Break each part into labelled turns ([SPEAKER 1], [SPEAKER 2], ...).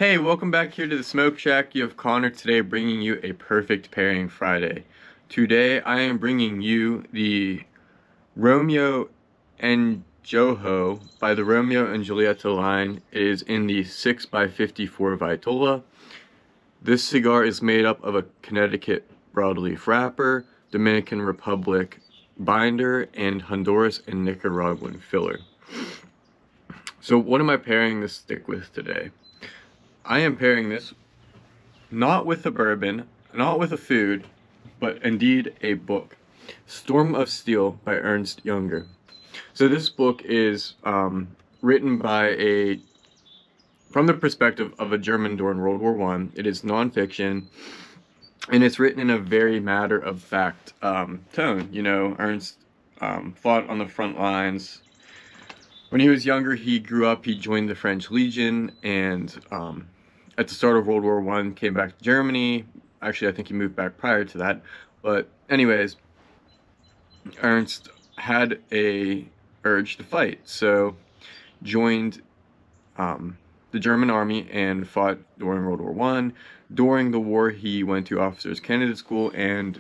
[SPEAKER 1] Hey, welcome back here to the Smoke Shack. You have Connor today bringing you a perfect pairing Friday. Today I am bringing you the Romeo Añejo by the Romeo and Julieta line. It is in the 6x54 Vitola. This cigar is made up of a Connecticut broadleaf wrapper, Dominican Republic binder, and Honduras and Nicaraguan filler. So what am I pairing this stick with today? I am pairing this not with a bourbon, not with a food, but indeed a book. Storm of Steel by Ernst Jünger. So this book is written from the perspective of a German during World War I. It is nonfiction, and it's written in a very matter-of-fact tone. You know, Ernst fought on the front lines. When he was younger, he grew up, he joined the French Legion, and at the start of World War I, came back to Germany. Actually, I think he moved back prior to that. But anyways, Ernst had a urge to fight, so joined the German army and fought during World War I. During the war, he went to Officers Candidate School, and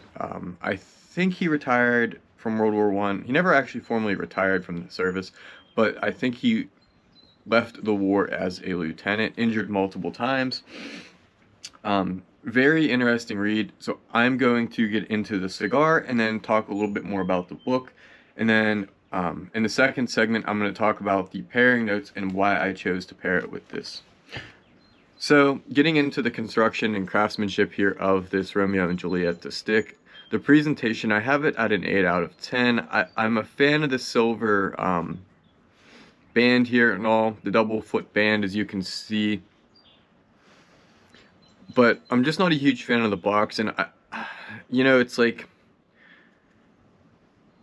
[SPEAKER 1] I think he retired from World War I. He never actually formally retired from the service, but I think he left the war as a lieutenant, injured multiple times. Very interesting read. So I'm going to get into the cigar and then talk a little bit more about the book. And then in the second segment, I'm going to talk about the pairing notes and why I chose to pair it with this. So getting into the construction and craftsmanship here of this Romeo and Julieta stick. The presentation, I have it at an 8 out of 10. I'm a fan of the silver band here and all, the double foot band, as you can see, but I'm just not a huge fan of the box. And you know, it's like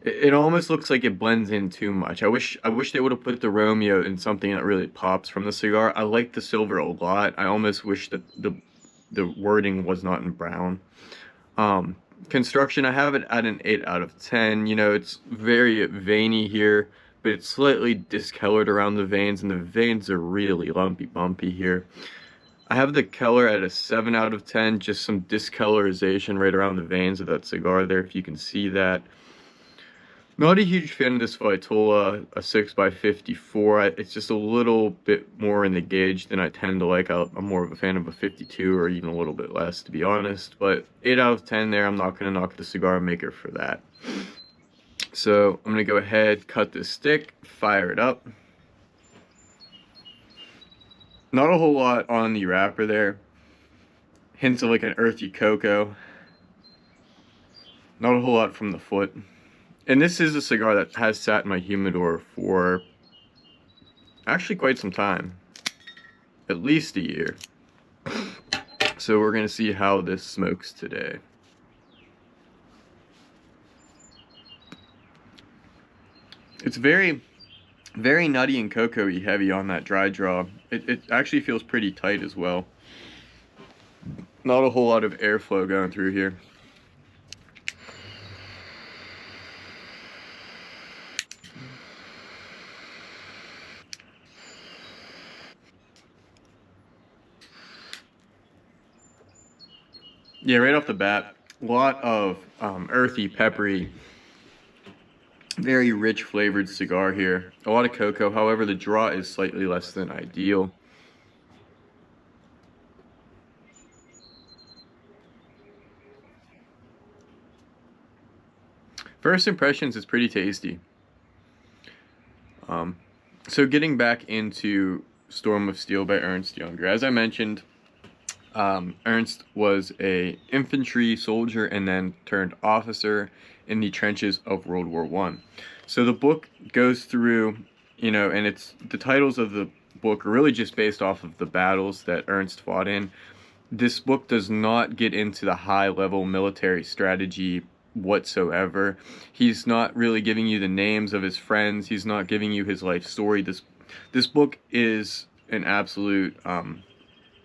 [SPEAKER 1] it almost looks like it blends in too much. I wish they would have put the Romeo in something that really pops from the cigar. I like the silver a lot. I almost wish that the wording was not in brown. Construction, I have it at an 8 out of 10. You know, it's very veiny here, but it's slightly discolored around the veins, and the veins are really lumpy bumpy here. I have the color at a 7 out of 10, just some discolorization right around the veins of that cigar there, if you can see that. Not a huge fan of this Vitola, a 6x54. It's just a little bit more in the gauge than I tend to like. I'm more of a fan of a 52 or even a little bit less, to be honest. But 8 out of 10 there, I'm not going to knock the cigar maker for that. So I'm going to go ahead, cut this stick, fire it up. Not a whole lot on the wrapper there. Hints of like an earthy cocoa. Not a whole lot from the foot. And this is a cigar that has sat in my humidor for actually quite some time. At least a year. So we're going to see how this smokes today. It's very, very nutty and cocoa-y heavy on that dry draw. It actually feels pretty tight as well. Not a whole lot of airflow going through here. Yeah, right off the bat, a lot of earthy, peppery, very rich flavored cigar here. A lot of cocoa, however the draw is slightly less than ideal. First impressions, it's pretty tasty. So getting back into Storm of Steel by Ernst Jünger. As I mentioned, Ernst was an infantry soldier and then turned officer in the trenches of World War I. So the book goes through, you know, and the titles of the book are really just based off of the battles that Ernst fought in. This book does not get into the high-level military strategy whatsoever. He's not really giving you the names of his friends. He's not giving you his life story. This book is an absolute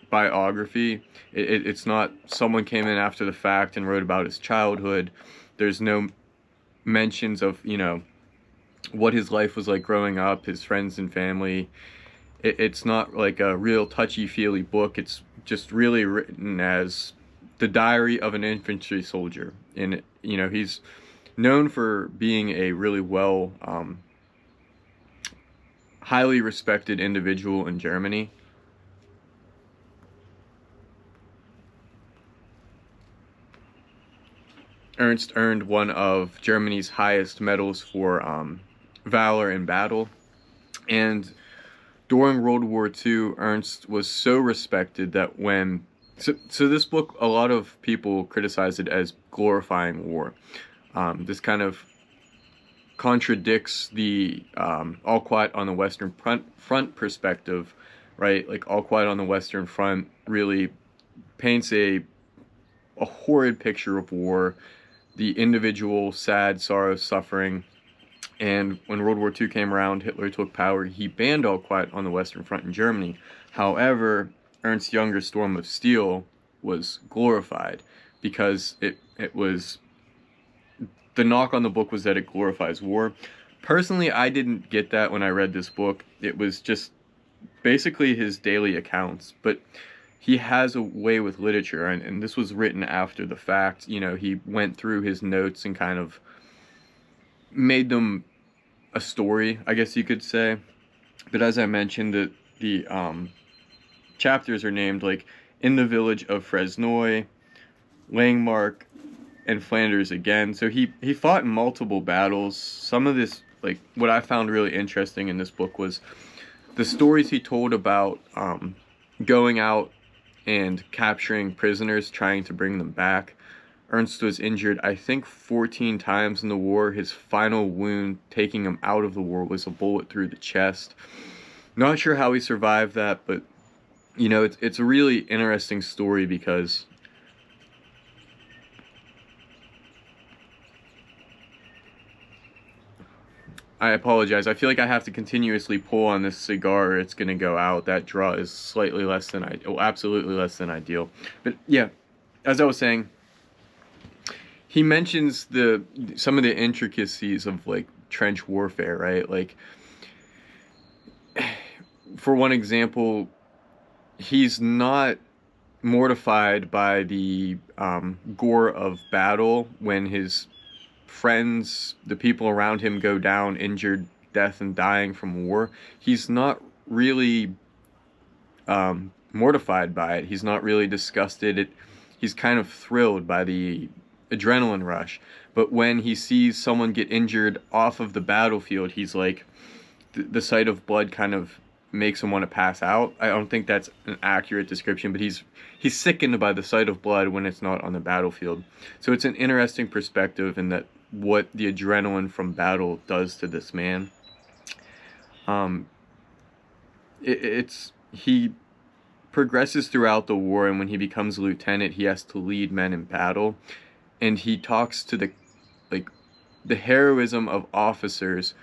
[SPEAKER 1] biography. It's not someone came in after the fact and wrote about his childhood. There's no mentions of, you know, what his life was like growing up, his friends and family. It's not like a real touchy-feely book. It's just really written as the diary of an infantry soldier. And, you know, he's known for being a really well, highly respected individual in Germany. Ernst earned one of Germany's highest medals for valor in battle. And during World War II, Ernst was so respected that when... So this book, a lot of people criticize it as glorifying war. This kind of contradicts the All Quiet on the Western Front perspective, right? Like, All Quiet on the Western Front really paints a horrid picture of war, the individual sad sorrow, suffering. And when World War II came around, Hitler took power. He banned All Quiet on the Western Front in Germany. However, Ernst Jünger's Storm of Steel was glorified because it was... The knock on the book was that it glorifies war. Personally, I didn't get that when I read this book. It was just basically his daily accounts. But he has a way with literature, and this was written after the fact. You know, he went through his notes and kind of made them a story, I guess you could say. But as I mentioned, the chapters are named like In the Village of Fresnoy, Langmark, and Flanders again. So he fought in multiple battles. Some of this, like, what I found really interesting in this book was the stories he told about going out and capturing prisoners, trying to bring them back. Ernst was injured, I think, 14 times in the war. His final wound taking him out of the war was a bullet through the chest. Not sure how he survived that, but, you know, it's a really interesting story because... I apologize. I feel like I have to continuously pull on this cigar or it's going to go out. That draw is slightly less than absolutely less than ideal. But yeah, as I was saying, he mentions some of the intricacies of like trench warfare, right? Like, for one example, he's not mortified by the gore of battle when his friends, the people around him, go down injured, death, and dying from war. He's not really mortified by it. He's not really disgusted. He's kind of thrilled by the adrenaline rush. But when he sees someone get injured off of the battlefield, he's like, the sight of blood kind of makes him want to pass out. I don't think that's an accurate description, but he's sickened by the sight of blood when it's not on the battlefield. So it's an interesting perspective in that what the adrenaline from battle does to this man. He progresses throughout the war, and when he becomes a lieutenant, he has to lead men in battle, and he talks to the heroism of officers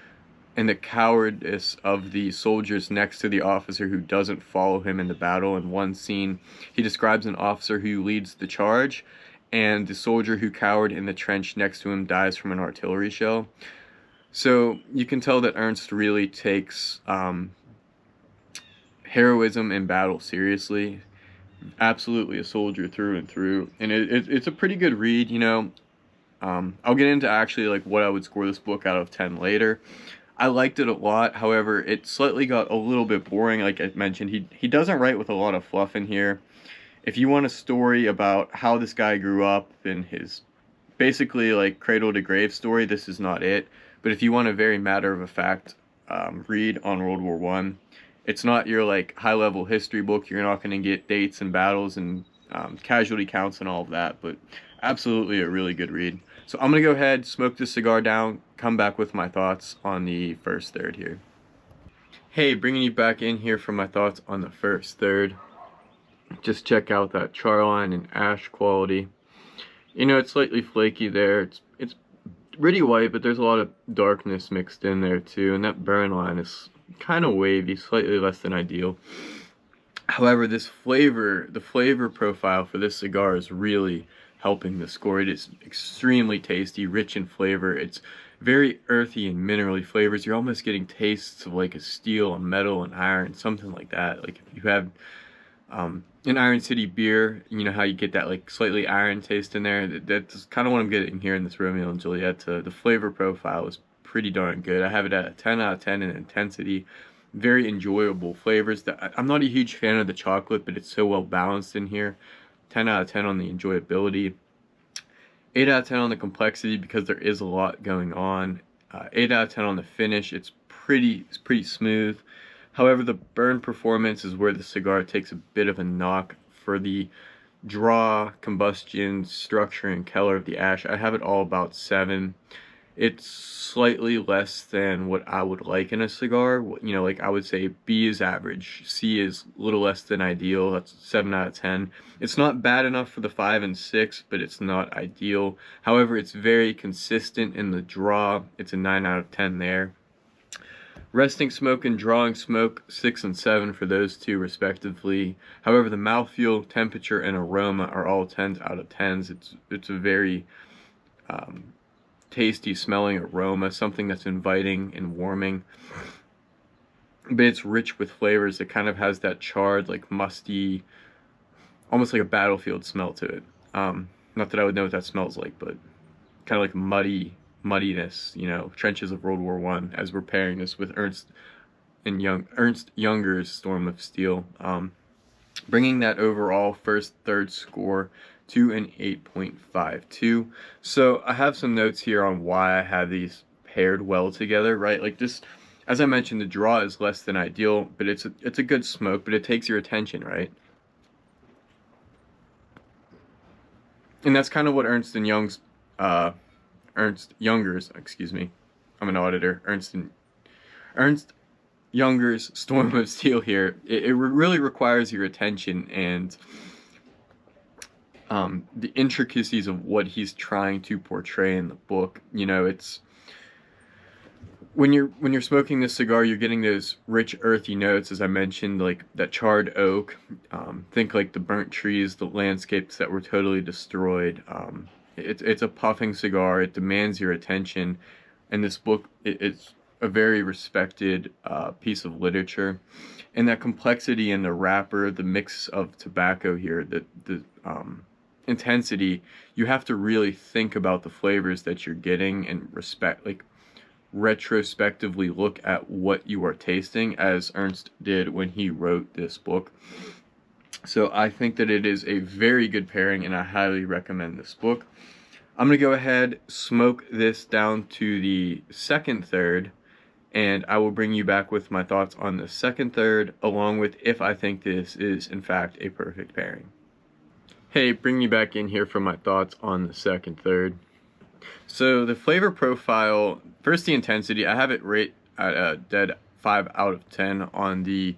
[SPEAKER 1] and the cowardice of the soldiers next to the officer who doesn't follow him in the battle. In one scene, he describes an officer who leads the charge, and the soldier who cowered in the trench next to him dies from an artillery shell. So you can tell that Ernst really takes heroism in battle seriously. Absolutely a soldier through and through. And it's a pretty good read, you know. I'll get into actually like what I would score this book out of 10 later. I liked it a lot. However, it slightly got a little bit boring. Like I mentioned, he doesn't write with a lot of fluff in here. If you want a story about how this guy grew up and his basically like cradle to grave story, this is not it. But if you want a very matter of a fact read on World War I, it's not your like high level history book. You're not going to get dates and battles and casualty counts and all of that, but absolutely a really good read. So I'm going to go ahead, smoke this cigar down, come back with my thoughts on the first third here. Hey, bringing you back in here for my thoughts on the first third. Just check out that char line and ash quality. You know, it's slightly flaky there. It's pretty white, but there's a lot of darkness mixed in there too, and that burn line is kind of wavy, slightly less than ideal. However, the flavor profile for this cigar is really helping the score. It is extremely tasty, rich in flavor. It's very earthy and minerally flavors. You're almost getting tastes of like a steel, a metal, an iron, something like that. Like if you have an Iron City beer, you know how you get that like slightly iron taste in there. That's kind of what I'm getting here in this Romeo and Julieta. The flavor profile is pretty darn good. I have it at a 10 out of 10 in intensity. Very enjoyable flavors. I'm not a huge fan of the chocolate, but it's so well balanced in here. 10 out of 10 on the enjoyability. 8 out of 10 on the complexity because there is a lot going on. 8 out of 10 on the finish. It's pretty smooth. However, the burn performance is where the cigar takes a bit of a knock. For the draw, combustion, structure, and color of the ash, I have it all about 7. It's slightly less than what I would like in a cigar. You know, like I would say B is average, C is a little less than ideal. That's 7 out of 10. It's not bad enough for the 5 and 6, but it's not ideal. However, it's very consistent in the draw. It's a 9 out of 10 there. Resting smoke and drawing smoke, 6 and 7 for those two respectively. However, the mouthfeel, temperature, and aroma are all 10s out of 10s. It's a very tasty smelling aroma, something that's inviting and warming, but it's rich with flavors. It kind of has that charred, like musty, almost like a battlefield smell to it. Not that I would know what that smells like, but kind of like muddiness, you know, trenches of World War I, as we're pairing this with Ernst Jünger's Storm of Steel, bringing that overall first third score to an 8.52. So I have some notes here on why I have these paired well together, right? Like this, as I mentioned, the draw is less than ideal, but it's a good smoke, but it takes your attention, right? And that's kind of what Ernst Jünger's, excuse me, I'm an auditor, Ernst Jünger's Storm of Steel here, it really requires your attention and the intricacies of what he's trying to portray in the book. You know, it's when you're smoking this cigar, you're getting those rich earthy notes, as I mentioned, like that charred oak. Think like the burnt trees, the landscapes that were totally destroyed. It's a puffing cigar. It demands your attention, and this book it's a very respected piece of literature. And that complexity in the wrapper, the mix of tobacco here, the intensity, you have to really think about the flavors that you're getting and retrospectively look at what you are tasting, as Ernst did when he wrote this book. So I think that it is a very good pairing, and I highly recommend this book. I'm going to go ahead, smoke this down to the second third, and I will bring you back with my thoughts on the second third, along with if I think this is in fact a perfect pairing. Hey, bring me back in here for my thoughts on the second third. So the flavor profile, first the intensity, I have it rate at a dead 5 out of 10 on the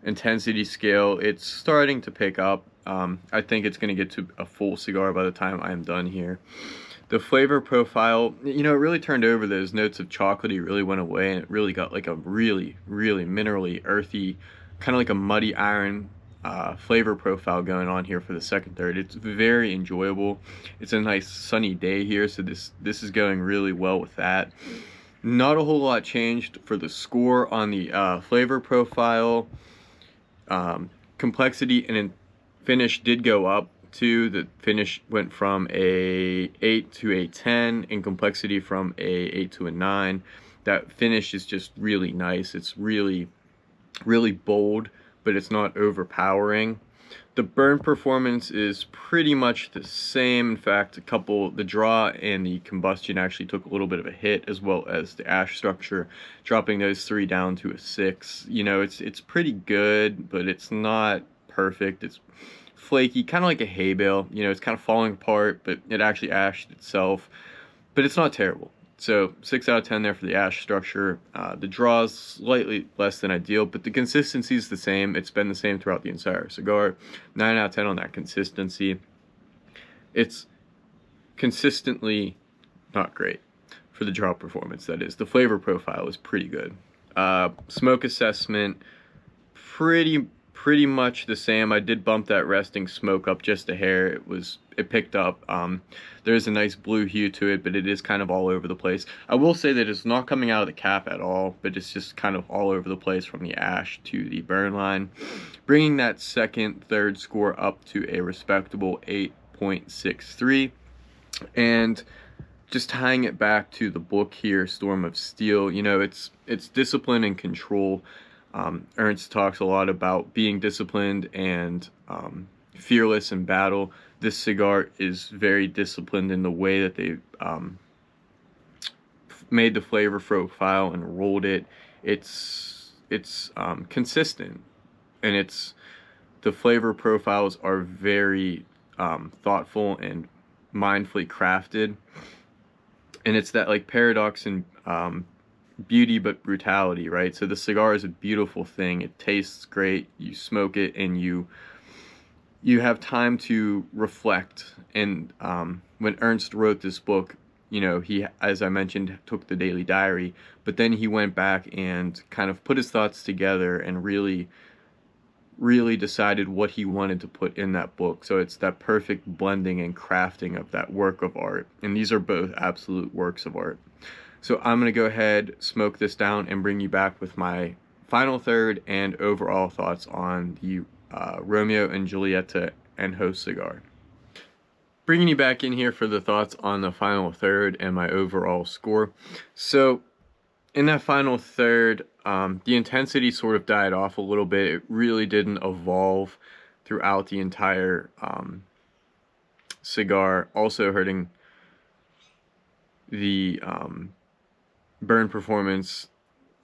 [SPEAKER 1] intensity scale. It's starting to pick up. I think it's going to get to a full cigar by the time I am done here. The flavor profile, you know, it really turned over. Those notes of chocolatey really went away, and it really got like a really minerally earthy, kind of like a muddy iron flavor profile going on here for the second third. It's very enjoyable. It's a nice sunny day here, so this is going really well with that. Not a whole lot changed for the score on the flavor profile. Complexity and finish did go up too. The finish went from a 8 to a 10, and complexity from a 8 to a 9. That finish is just really nice. It's really bold, but it's not overpowering. The burn performance is pretty much the same. In fact, the draw and the combustion actually took a little bit of a hit, as well as the ash structure, dropping those 3 down to a 6. You know, it's pretty good, but it's not perfect. It's flaky, kind of like a hay bale. You know, it's kind of falling apart, but it actually ashed itself. But it's not terrible. So 6 out of 10 there for the ash structure. The draw is slightly less than ideal, but the consistency is the same. It's been the same throughout the entire cigar. 9 out of 10 on that consistency. It's consistently not great for the draw performance, that is. The flavor profile is pretty good. Smoke assessment, pretty pretty much the same. I did bump that resting smoke up just a hair. It picked up. There's a nice blue hue to it, but it is kind of all over the place. I will say that it's not coming out of the cap at all, but it's just kind of all over the place from the ash to the burn line, bringing that second, third score up to a respectable 8.63. And just tying it back to the book here, Storm of Steel, you know, it's discipline and control. Ernst talks a lot about being disciplined and fearless in battle. This cigar is very disciplined in the way that they made the flavor profile and rolled it. It's consistent, and the flavor profiles are very thoughtful and mindfully crafted. And it's that like paradox and beauty but brutality, right? So the cigar is a beautiful thing. It tastes great. You smoke it and you have time to reflect. And when Ernst wrote this book, you know, he, as I mentioned, took the daily diary, but then he went back and kind of put his thoughts together and really decided what he wanted to put in that book. So it's that perfect blending and crafting of that work of art. And these are both absolute works of art. So I'm going to go ahead, smoke this down, and bring you back with my final third and overall thoughts on the Romeo and Julieta Añejo cigar. Bringing you back in here for the thoughts on the final third and my overall score. So in that final third, the intensity sort of died off a little bit. It really didn't evolve throughout the entire cigar, also hurting the burn performance.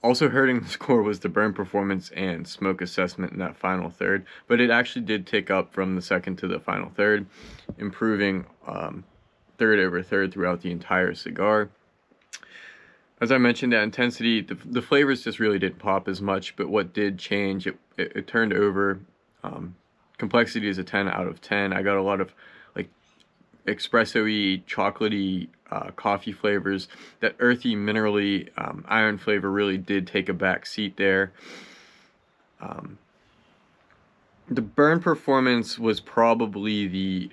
[SPEAKER 1] Also hurting the score was the burn performance and smoke assessment in that final third, but it actually did tick up from the second to the final third, improving third over third throughout the entire cigar. As I mentioned, that intensity, the flavors just really didn't pop as much, but what did change, it turned over. Complexity is a 10 out of 10. I got a lot of like espresso-y, chocolatey coffee flavors. That earthy, minerally iron flavor really did take a back seat there. The burn performance was probably the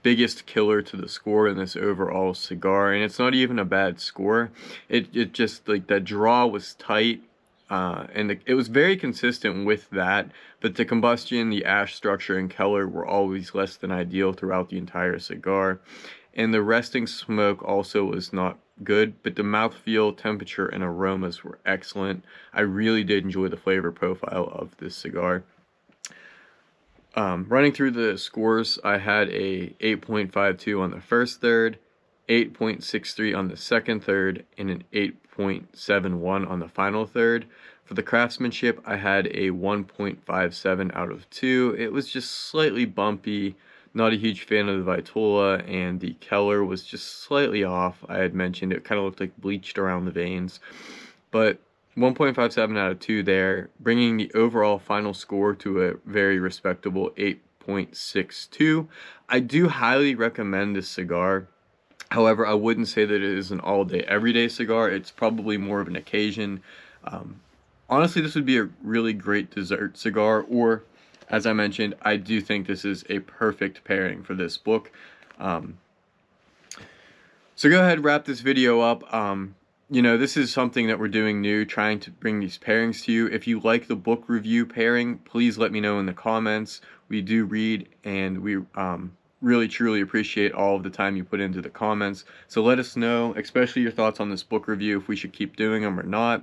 [SPEAKER 1] biggest killer to the score in this overall cigar, and it's not even a bad score. It just, like, that draw was tight, and it was very consistent with that, but the combustion, the ash structure, and color were always less than ideal throughout the entire cigar. And the resting smoke also was not good, but the mouthfeel, temperature, and aromas were excellent. I really did enjoy the flavor profile of this cigar. Running through the scores, I had a 8.52 on the first third, 8.63 on the second third, and an 8.71 on the final third. For the craftsmanship, I had a 1.57 out of 2. It was just slightly bumpy. Not a huge fan of the Vitola, and the color was just slightly off. I had mentioned it kind of looked like bleached around the veins, but 1.57 out of 2 there, bringing the overall final score to a very respectable 8.62. I do highly recommend this cigar. However, I wouldn't say that it is an all-day, everyday cigar. It's probably more of an occasion. Honestly, this would be a really great dessert cigar, or, as I mentioned, I do think this is a perfect pairing for this book. So go ahead, wrap this video up. You know, this is something that we're doing new, trying to bring these pairings to you. If you like the book review pairing, please let me know in the comments. We do read, and we really truly appreciate all of the time you put into the comments. So let us know, especially your thoughts on this book review, if we should keep doing them or not.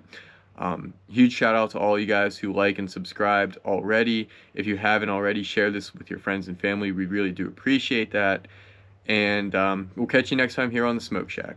[SPEAKER 1] Huge shout out to all you guys who like and subscribed already. If you haven't already, share this with your friends and family. We really do appreciate that. And we'll catch you next time here on the Smoke Shack.